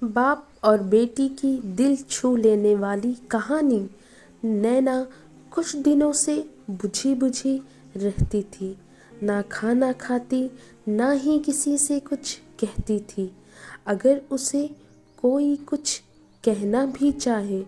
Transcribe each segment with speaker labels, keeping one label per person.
Speaker 1: बाप और बेटी की दिल छू लेने वाली कहानी। नैना कुछ दिनों से बुझी बुझी रहती थी, ना खाना खाती, ना ही किसी से कुछ कहती थी। अगर उसे कोई कुछ कहना भी चाहे,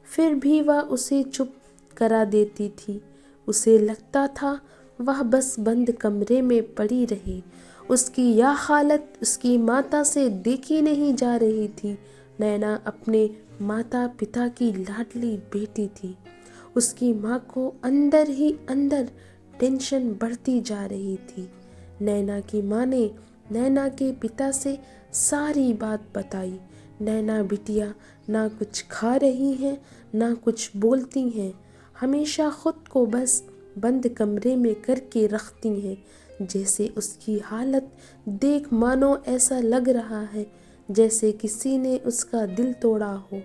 Speaker 1: फिर भी वह उसे चुप करा देती थी। उसे लगता था वह बस बंद कमरे में पड़ी रहे। उसकी यह हालत उसकी माता से देखी नहीं जा रही थी। नैना अपने माता पिता की लाडली बेटी थी। उसकी माँ को अंदर ही अंदर टेंशन बढ़ती जा रही थी। नैना की माँ ने नैना के पिता से सारी बात बताई। नैना बिटिया ना कुछ खा रही हैं, ना कुछ बोलती हैं, हमेशा खुद को बस बंद कमरे में करके रखती हैं। जैसे उसकी हालत देख मानो ऐसा लग रहा है जैसे किसी ने उसका दिल तोड़ा हो।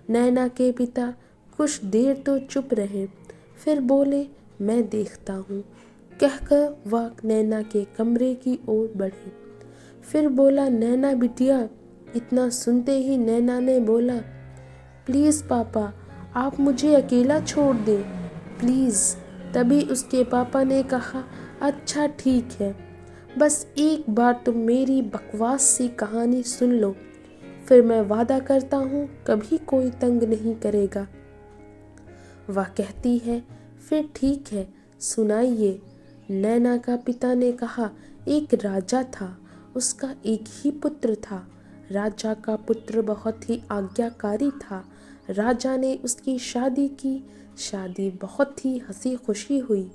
Speaker 1: नैना के पिता कुछ देर तो चुप रहे, फिर बोले, मैं देखता हूँ, कहकर वह नैना के कमरे की ओर बढ़े। फिर बोला, नैना बिटिया। इतना सुनते ही नैना ने बोला, प्लीज़ पापा, आप मुझे अकेला छोड़ दें, प्लीज़। तभी उसके पापा ने कहा, अच्छा ठीक है, बस एक बार तुम मेरी बकवास सी कहानी सुन लो, फिर मैं वादा करता हूँ कभी कोई तंग नहीं करेगा। वह कहती है, फिर ठीक है, सुनाइए। नैना का पिता ने कहा, एक राजा था, उसका एक ही पुत्र था। राजा का पुत्र बहुत ही आज्ञाकारी था। राजा ने उसकी शादी की। शादी बहुत ही हंसी खुशी हुई।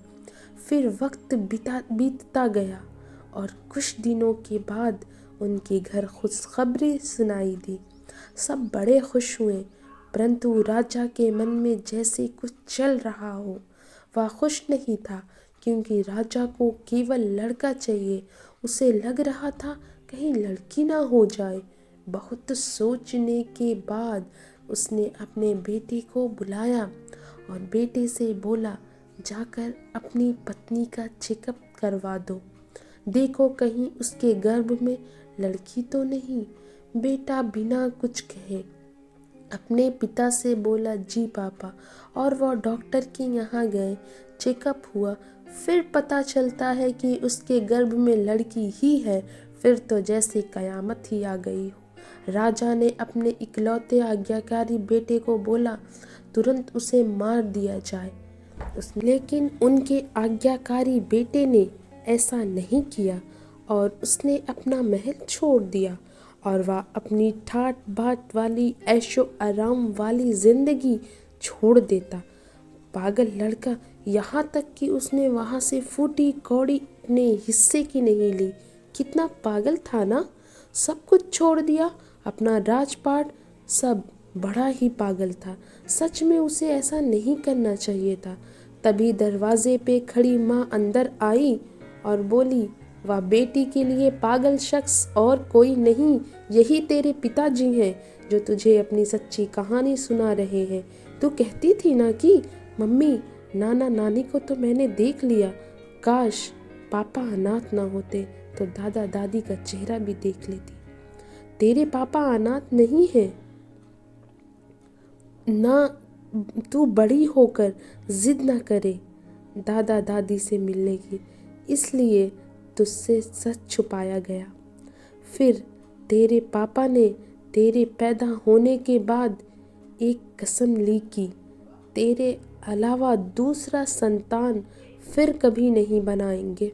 Speaker 1: फिर वक्त बीतता गया और कुछ दिनों के बाद उनके घर खुशखबरी सुनाई दी। सब बड़े खुश हुए, परंतु राजा के मन में जैसे कुछ चल रहा हो। वह खुश नहीं था, क्योंकि राजा को केवल लड़का चाहिए। उसे लग रहा था कहीं लड़की ना हो जाए। बहुत सोचने के बाद उसने अपने बेटे को बुलाया और बेटे से बोला, जाकर अपनी पत्नी का चेकअप करवा दो, देखो कहीं उसके गर्भ में लड़की तो नहीं। बेटा बिना कुछ कहे अपने पिता से बोला, जी पापा, और वह डॉक्टर के यहाँ गए। चेकअप हुआ, फिर पता चलता है कि उसके गर्भ में लड़की ही है। फिर तो जैसे कयामत ही आ गई हो। राजा ने अपने इकलौते आज्ञाकारी बेटे को बोला, तुरंत उसे मार दिया जाए। लेकिन उनके आज्ञाकारी बेटे ने ऐसा नहीं किया और उसने अपना महल छोड़ दिया और वह अपनी ठाट बाट वाली ऐशो आराम वाली जिंदगी छोड़ देता। पागल लड़का, यहाँ तक कि उसने वहाँ से फूटी कौड़ी अपने हिस्से की नहीं ली। कितना पागल था ना, सब कुछ छोड़ दिया, अपना राजपाट सब। बड़ा ही पागल था, सच में उसे ऐसा नहीं करना चाहिए था। तभी दरवाजे पे खड़ी माँ अंदर आई और बोली, वह बेटी के लिए पागल शख्स और कोई नहीं, यही तेरे पिताजी हैं जो तुझे अपनी सच्ची कहानी सुना रहे हैं। तू कहती थी ना कि मम्मी, नाना नानी को तो मैंने देख लिया, काश पापा अनाथ ना होते तो दादा दादी का चेहरा भी देख लेती। तेरे पापा अनाथ नहीं है ना, तू बड़ी होकर जिद ना करे दादा दादी से मिलने की, इसलिए तुझसे सच छुपाया गया। फिर तेरे पापा ने तेरे पैदा होने के बाद एक कसम ली कि तेरे अलावा दूसरा संतान फिर कभी नहीं बनाएंगे।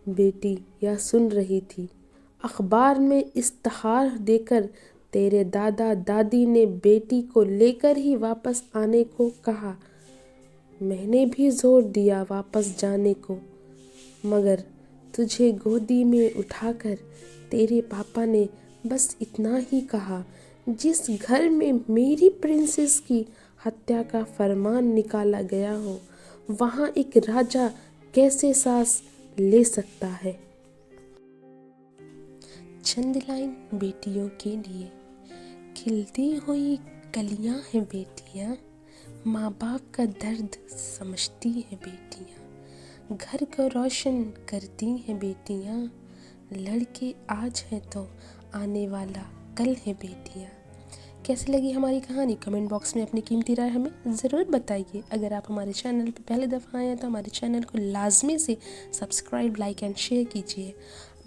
Speaker 1: बेटी यह सुन रही थी। अखबार में इश्तहार देकर तेरे दादा दादी ने बेटी को लेकर ही वापस आने को कहा। मैंने भी जोर दिया वापस जाने को, मगर तुझे गोदी में उठाकर तेरे पापा ने बस इतना ही कहा, जिस घर में मेरी प्रिंसेस की हत्या का फरमान निकाला गया हो, वहाँ एक राजा कैसे सांस ले सकता है। चंद लाइन बेटियों के लिए। खिलती हुई कलियां हैं बेटियां, माँ बाप का दर्द समझती हैं बेटियां, घर को रोशन करती हैं बेटियां, लड़के आज हैं तो आने वाला कल है बेटियाँ। कैसी लगी हमारी कहानी? कमेंट बॉक्स में अपनी कीमती राय हमें ज़रूर बताइए। अगर आप हमारे चैनल पर पहली दफ़ा आए हैं तो हमारे चैनल को लाजमी से सब्सक्राइब, लाइक एंड शेयर कीजिए।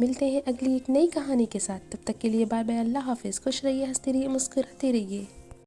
Speaker 1: मिलते हैं अगली एक नई कहानी के साथ। तब तक के लिए बाय बाय, अल्लाह हाफिज़। खुश रहिए, हंसते रहिए, मुस्कुराते रहिए।